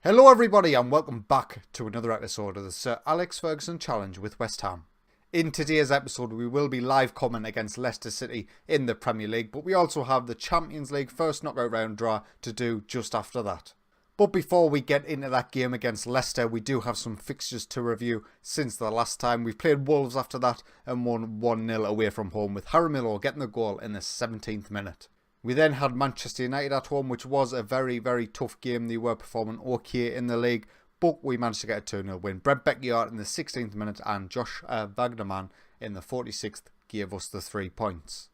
Hello everybody and welcome back to another episode of the Sir Alex Ferguson Challenge with West Ham. In today's episode we will be live coming against Leicester City in the Premier League, but we also have the Champions League first knockout round draw to do just after that. But before we get into that game against Leicester, we do have some fixtures to review since the last time. We've played Wolves after that and won 1-0 away from home, with Harry Miller getting the goal in the 17th minute. We then had Manchester United at home, which was a very, very tough game. They were performing okay in the league, but we managed to get a 2-0 win. Brent Beckiart in the 16th minute and Josh Wagnerman in the 46th gave us the 3 points.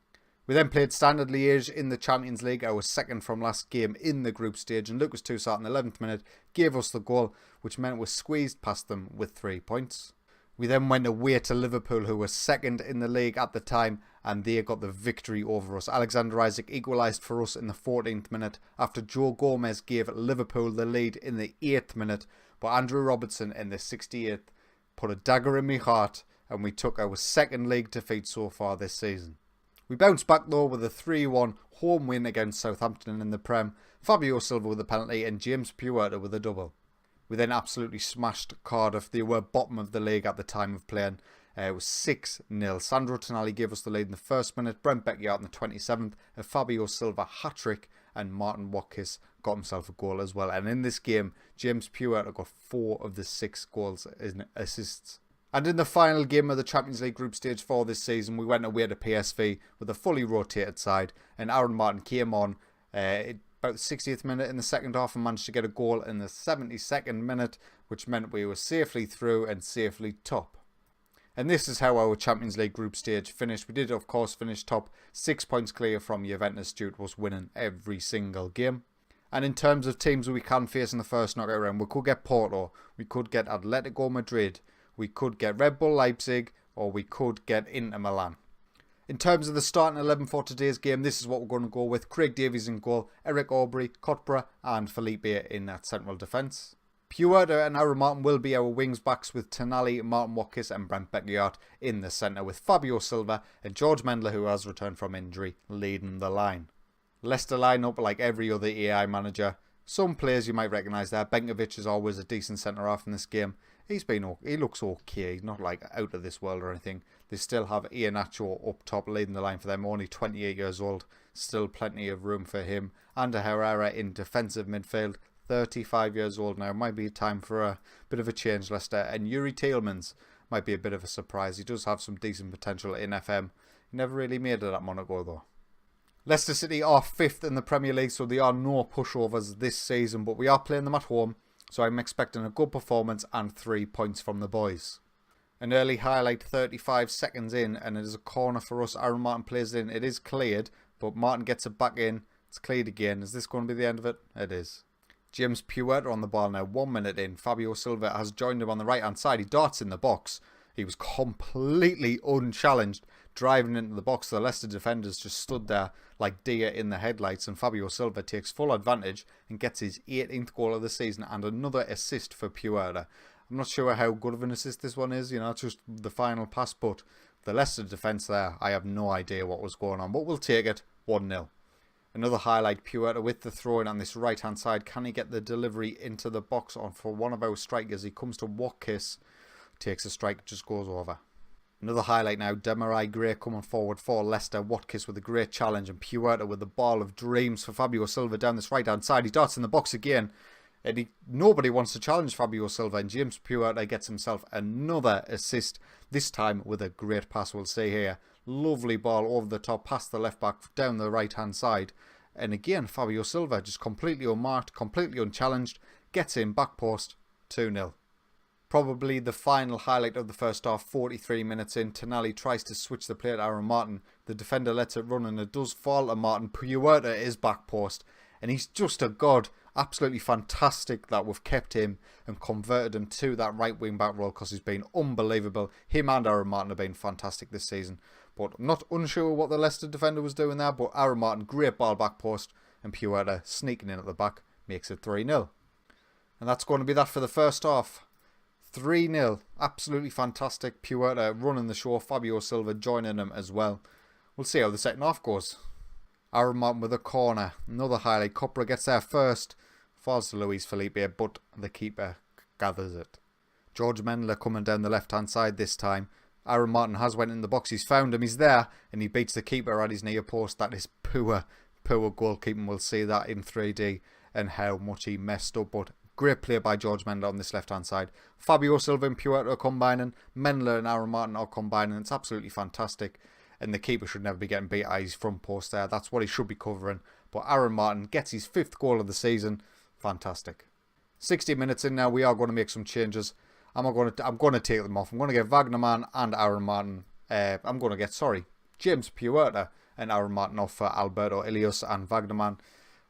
We then played Standard Liège in the Champions League, our second from last game in the group stage, and Lucas Toussaint in the 11th minute gave us the goal, which meant we squeezed past them with 3 points. We then went away to Liverpool, who were second in the league at the time, and they got the victory over us. Alexander Isak equalised for us in the 14th minute after Joe Gomez gave Liverpool the lead in the 8th minute, but Andrew Robertson in the 68th put a dagger in my heart, and we took our second league defeat so far this season. We bounced back though with a 3-1 home win against Southampton in the Prem, Fabio Silva with a penalty and James Puerta with a double. We then absolutely smashed Cardiff. They were bottom of the league at the time of playing. It was 6-0. Sandro Tonali gave us the lead in the first minute, Brent Beckiart in the 27th, a Fabio Silva hat-trick, and Martin Watkins got himself a goal as well. And in this game, James Puerta got 4 of the 6 goals in assists. And in the final game of the Champions League group stage for this season, we went away to PSV with a fully rotated side, and Aaron Martin came on about the 60th minute in the second half and managed to get a goal in the 72nd minute, which meant we were safely through and safely top. And this is how our Champions League group stage finished. We did of course finish top, 6 points clear from Juventus due to us winning every single game. And in terms of teams we can face in the first knockout round, we could get Porto, we could get Atletico Madrid, we could get Red Bull Leipzig, or we could get Inter Milan. In terms of the starting 11 for today's game, this is what we're going to go with. Craig Davies in goal, Eric Aubrey, Kotbra and Felipe in that central defence. Puerta and Aaron Martin will be our wings backs, with Tonali, Martin Watkins and Brent Beckiart in the centre, with Fabio Silva and George Mendler, who has returned from injury, leading the line. Leicester line up like every other AI manager. Some players you might recognise there. Benkovic is always a decent centre-half in this game. He looks okay. He's not like out of this world or anything. They still have Iheanacho up top leading the line for them. Only 28 years old. Still plenty of room for him. Ander Herrera in defensive midfield. 35 years old now. Might be time for a bit of a change, Leicester. And Yuri Tielemans might be a bit of a surprise. He does have some decent potential in FM. He never really made it at Monaco though. Leicester City are 5th in the Premier League, so they are no pushovers this season. But we are playing them at home, so I'm expecting a good performance and 3 points from the boys. An early highlight 35 seconds in, and it is a corner for us. Aaron Martin plays it in. It is cleared, but Martin gets it back in. It's cleared again. Is this going to be the end of it? It is. James Puerta on the ball now, 1 minute in. Fabio Silva has joined him on the right hand side. He darts in the box. He was completely unchallenged, driving into the box. The Leicester defenders just stood there like deer in the headlights, and Fabio Silva takes full advantage and gets his 18th goal of the season and another assist for Puerta. I'm not sure how good of an assist this one is, it's just the final pass, but the Leicester defence there, I have no idea what was going on, but we'll take it 1-0. Another highlight, Puerta with the throw-in on this right-hand side. Can he get the delivery into the box on for one of our strikers? He comes to Watkins, takes a strike, just goes over. Another highlight now, Demarai Gray coming forward for Leicester. Watkins with a great challenge and Puerta with the ball of dreams for Fabio Silva down this right-hand side. He darts in the box again. And nobody wants to challenge Fabio Silva, and James Puerta gets himself another assist, this time with a great pass, we'll see here. Lovely ball over the top, past the left back, down the right hand side. And again, Fabio Silva just completely unmarked, completely unchallenged, gets in, back post, 2-0. Probably the final highlight of the first half, 43 minutes in. Tonali tries to switch the play at Aaron Martin. The defender lets it run and it does fall to Martin. Puerta is back post. And he's just a god. Absolutely fantastic that we've kept him and converted him to that right wing back role, because he's been unbelievable. Him and Aaron Martin have been fantastic this season. But I'm not unsure what the Leicester defender was doing there. But Aaron Martin, great ball back post. And Puerta sneaking in at the back makes it 3-0. And that's going to be that for the first half. 3-0. Absolutely fantastic. Puerta running the show. Fabio Silva joining him as well. We'll see how the second half goes. Aaron Martin with a corner. Another highlight. Kotbra gets there first falls to Luis Felipe, but the keeper gathers it. George Mendler coming down the left-hand side this time. Aaron Martin has went in the box. He's found him. He's there. And he beats the keeper at his near post. That is poor goalkeeping. We'll see that in 3D and how much he messed up. But great play by George Mendler on this left-hand side. Fabio Silva and Puerto are combining. Mendler and Aaron Martin are combining. It's absolutely fantastic. And the keeper should never be getting beat at his front post there. That's what he should be covering. But Aaron Martin gets his 5th goal of the season. Fantastic. 60 minutes in now. We are going to make some changes. I'm going to take them off. I'm going to get Wagnerman and Aaron Martin. James Puerta and Aaron Martin off for Alberto Ilias and Wagnerman.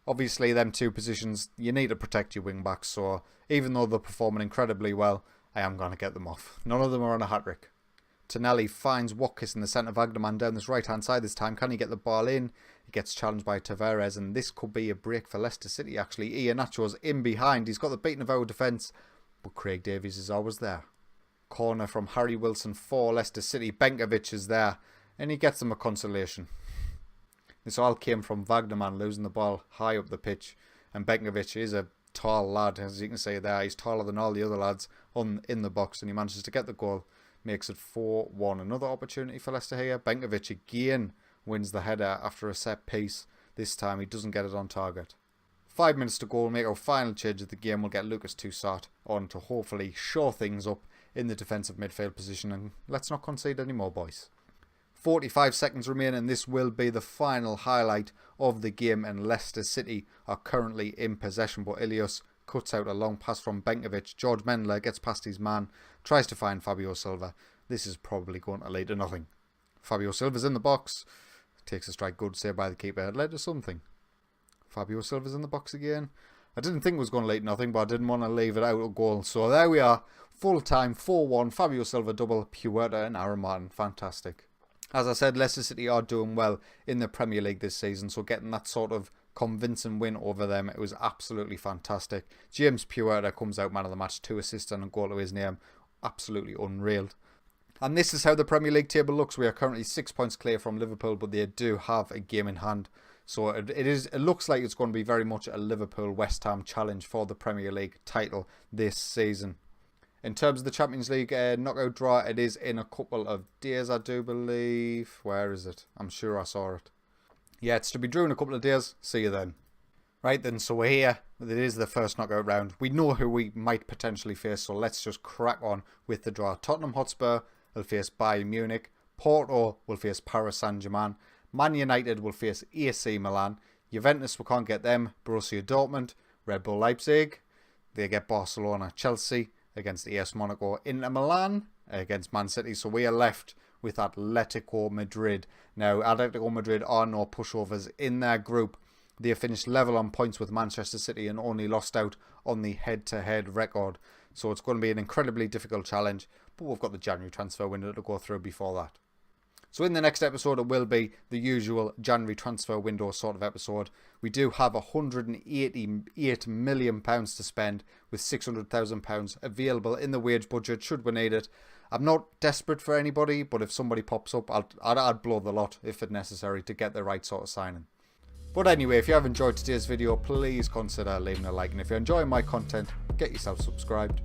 Obviously, them two positions, you need to protect your wing backs. So even though they're performing incredibly well, I am going to get them off. None of them are on a hat-trick. Tonelli finds Watkis in the centre. Wagnerman down this right-hand side this time. Can he get the ball in? He gets challenged by Tavares, and this could be a break for Leicester City, actually. Iheanacho's in behind. He's got the beating of our defence, but Craig Davies is always there. Corner from Harry Wilson for Leicester City. Benkovic is there, and he gets them a consolation. This all came from Wagnerman losing the ball high up the pitch, and Benkovic is a tall lad, as you can see there. He's taller than all the other lads in the box, and he manages to get the goal. Makes it 4-1. Another opportunity for Leicester here. Benkovic again wins the header after a set piece. This time he doesn't get it on target. 5 minutes to go. We'll make our final change of the game. We'll get Lucas Toussaint on to hopefully shore things up in the defensive midfield position. And let's not concede anymore, boys. 45 seconds remain, and this will be the final highlight of the game. And Leicester City are currently in possession, but Ilias cuts out a long pass from Benkovic. George Mendler gets past his man, tries to find Fabio Silva. This is probably going to lead to nothing. Fabio Silva's in the box. Takes a strike, good save by the keeper. It led to something. Fabio Silva's in the box again. I didn't think it was going to lead to nothing, but I didn't want to leave it out of goal. So there we are. Full time, 4-1. Fabio Silva double, Puerta and Aaron Martin. Fantastic. As I said, Leicester City are doing well in the Premier League this season. So getting that sort of convincing win over them, it was absolutely fantastic. James Puerta comes out man of the match, 2 assists and a goal to his name. Absolutely unreal. And this is how the Premier League table looks. We are currently 6 points clear from Liverpool, but they do have a game in hand. So it looks like it's going to be very much a Liverpool-West Ham challenge for the Premier League title this season. In terms of the Champions League knockout draw, it is in a couple of days, I do believe. Where is it? I'm sure I saw it. Yeah, it's to be drew in a couple of days. See you then. Right then, so we're here. It is the first knockout round. We know who we might potentially face, so let's just crack on with the draw. Tottenham Hotspur will face Bayern Munich. Porto will face Paris Saint-Germain. Man United will face AC Milan. Juventus, we can't get them. Borussia Dortmund. Red Bull Leipzig. They get Barcelona. Chelsea against AS Monaco. Inter Milan against Man City. So we are left with Atletico Madrid. Now, Atletico Madrid are no pushovers in their group. They finished level on points with Manchester City and only lost out on the head-to-head record. So it's going to be an incredibly difficult challenge. But we've got the January transfer window to go through before that. So in the next episode, it will be the usual January transfer window sort of episode. We do have £188 million to spend with £600,000 available in the wage budget should we need it. I'm not desperate for anybody, but if somebody pops up, I'd blow the lot if it's necessary to get the right sort of signing. But anyway, if you have enjoyed today's video, please consider leaving a like. And if you're enjoying my content, get yourself subscribed.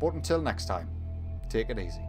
But until next time, take it easy.